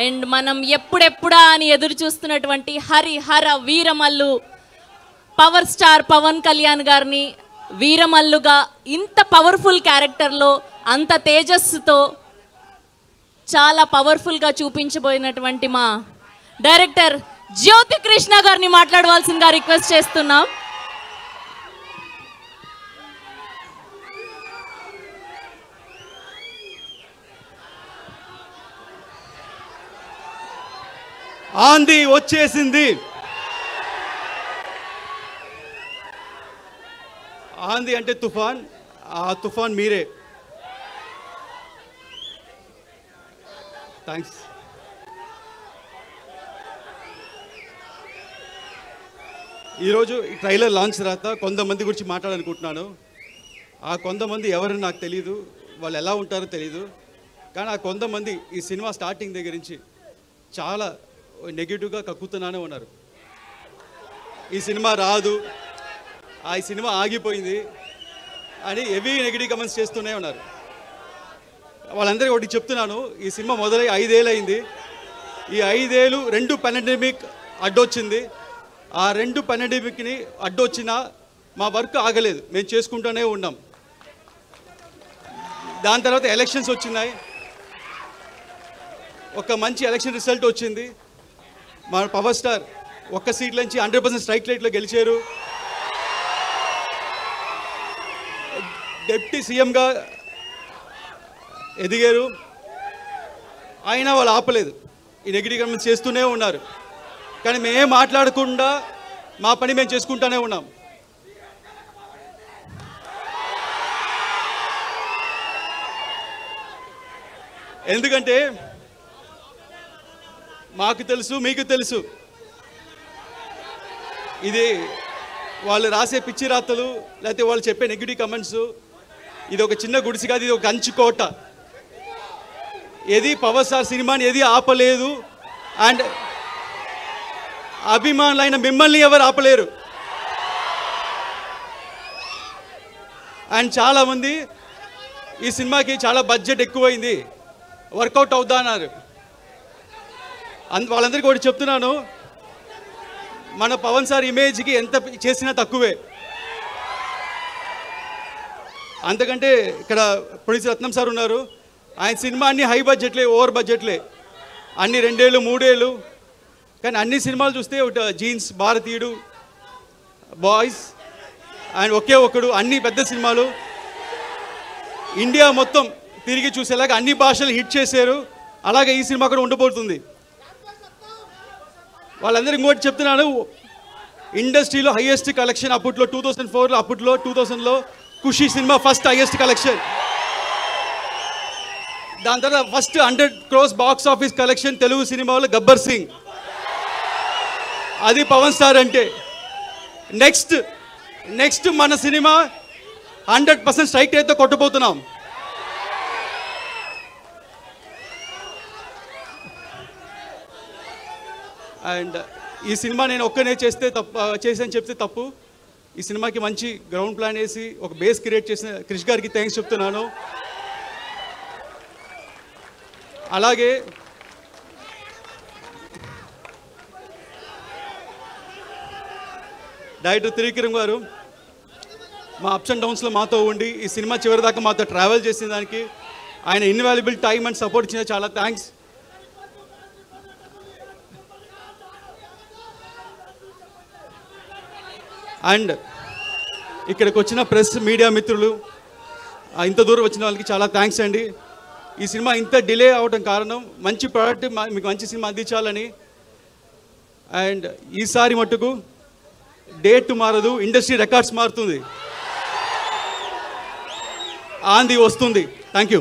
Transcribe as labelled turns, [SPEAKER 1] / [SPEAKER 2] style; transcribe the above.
[SPEAKER 1] And మనం ఎప్పుడెప్పుడా అని ఎదురు చూస్తున్నటువంటి హరిహర వీరమల్లు పవర్ స్టార్ పవన్ కళ్యాణ్ గారిని వీరమల్లుగా ఇంత పవర్ఫుల్ క్యారెక్టర్లో అంత తేజస్సుతో చాలా పవర్ఫుల్గా చూపించబోయినటువంటి మా డైరెక్టర్ జ్యోతి కృష్ణ గారిని మాట్లాడవలసిందిగా రిక్వెస్ట్ చేస్తున్నాం.
[SPEAKER 2] ఆంది వచ్చేసింది. ఆంది అంటే తుఫాన్, ఆ తుఫాన్ మీరే. థ్యాంక్స్. ఈరోజు ఈ ట్రైలర్ లాంచ్ తర్వాత కొంతమంది గురించి మాట్లాడాలనుకుంటున్నాను. ఆ కొంతమంది ఎవరని నాకు తెలీదు, వాళ్ళు ఎలా ఉంటారో తెలీదు. కానీ ఆ కొంతమంది ఈ సినిమా స్టార్టింగ్ దగ్గర నుంచి చాలా నెగిటివ్గా కక్కుతున్నానే ఉన్నారు. ఈ సినిమా రాదు, ఈ సినిమా ఆగిపోయింది అని హెవీ నెగిటివ్ కమెంట్స్ చేస్తూనే ఉన్నారు. వాళ్ళందరికీ ఒకటి చెప్తున్నాను, ఈ సినిమా మొదలై 5 ఏళ్ళు అయింది. ఈ 5 ఏళ్ళు 2 పాండమిక్ అడ్డొచ్చింది. ఆ 2 పాండమిక్ని అడ్డొచ్చినా మా వర్క్ ఆగలేదు, మేము చేసుకుంటూనే ఉన్నాం. దాని తర్వాత ఎలక్షన్స్ వచ్చినాయి, ఒక మంచి ఎలక్షన్ రిజల్ట్ వచ్చింది. మా పవర్ స్టార్ ఒక్క సీట్ నుంచి 100% స్ట్రైక్ రేట్లో గెలిచారు. డిప్యూటీ సీఎంగా ఎదిగారు. అయినా వాళ్ళు ఆపలేదు, ఈ నెగిటివ్ కమెంట్స్ చేస్తూనే ఉన్నారు. కానీ మేమేం మాట్లాడకుండా మా పని మేము చేసుకుంటూనే ఉన్నాం. ఎందుకంటే మాకు తెలుసు, మీకు తెలుసు, ఇది వాళ్ళు రాసే పిచ్చి రాతలు లేకపోతే వాళ్ళు చెప్పే నెగిటివ్ కమెంట్స్, ఇది ఒక చిన్న గుడిసి కాదు, ఇది ఒక కంచుకోట. ఏది పవర్ స్టార్ సినిమాని ఏది ఆపలేదు. అండ్ అభిమానులైన మిమ్మల్ని ఎవరు ఆపలేరు. అండ్ చాలామంది ఈ సినిమాకి చాలా బడ్జెట్ ఎక్కువైంది, వర్కౌట్ అవుద్దా అన్నారు. వాళ్ళందరికీ ఒకటి చెప్తున్నాను, మన పవన్ సార్ ఇమేజ్కి ఎంత చేసినా తక్కువే. అంతకంటే ఇక్కడ ప్రొడ్యూసర్ రత్నం సార్ ఉన్నారు, ఆయన సినిమా అన్ని హై బడ్జెట్లే, ఓవర్ బడ్జెట్లే, అన్ని 2 ఏళ్ళు 3 ఏళ్ళు. కానీ అన్ని సినిమాలు చూస్తే జీన్స్, భారతీయుడు, బాయ్స్ అండ్ ఒకే ఒకడు, అన్ని పెద్ద సినిమాలు ఇండియా మొత్తం తిరిగి చూసేలాగా అన్ని భాషలు హిట్ చేశారు. అలాగే ఈ సినిమా కూడా ఉండబోతుంది. వాళ్ళందరూ ఇంకోటి చెప్తున్నాను, ఇండస్ట్రీలో హైయెస్ట్ కలెక్షన్ అప్పట్లో 2004లో, అప్పట్లో 2000లో ఖుషి సినిమా ఫస్ట్ హైయెస్ట్ కలెక్షన్. దాని తర్వాత first 100 crores box office collection Telugu సినిమాలో గబ్బర్ సింగ్. అది పవన్ స్టార్ అంటే. నెక్స్ట్ మన సినిమా 100% స్ట్రైక్ రేట్తో కొట్టబోతున్నాం. అండ్ ఈ సినిమా నేను ఒక్కనే చేసాను చెప్తే తప్పు. ఈ సినిమాకి మంచి గ్రౌండ్ ప్లాన్ వేసి ఒక బేస్ క్రియేట్ చేసిన క్రిష్ గారికి థ్యాంక్స్ చెప్తున్నాను. అలాగే డైరెక్టర్ త్రివిక్రమ్ గారు మా అప్స్ అండ్ డౌన్స్లో మాతో ఉండి ఈ సినిమా చివరిదాకా మాతో ట్రావెల్ చేసిన దానికి ఆయన ఇన్వాల్యుబుల్ టైం అండ్ సపోర్ట్ ఇచ్చిన చాలా థ్యాంక్స్. అండ్ ఇక్కడికి వచ్చిన ప్రెస్ మీడియా మిత్రులు, ఇంత దూరం వచ్చిన వాళ్ళకి చాలా థ్యాంక్స్ అండి. ఈ సినిమా ఇంత డిలే అవడం కారణం మంచి ప్రోడక్ట్, మీకు మంచి సినిమా అందించాలని. అండ్ ఈసారి మట్టుకు డేట్ మారదు, ఇండస్ట్రీ రికార్డ్స్ మారుతుంది, ఆంది వస్తుంది. Thank you.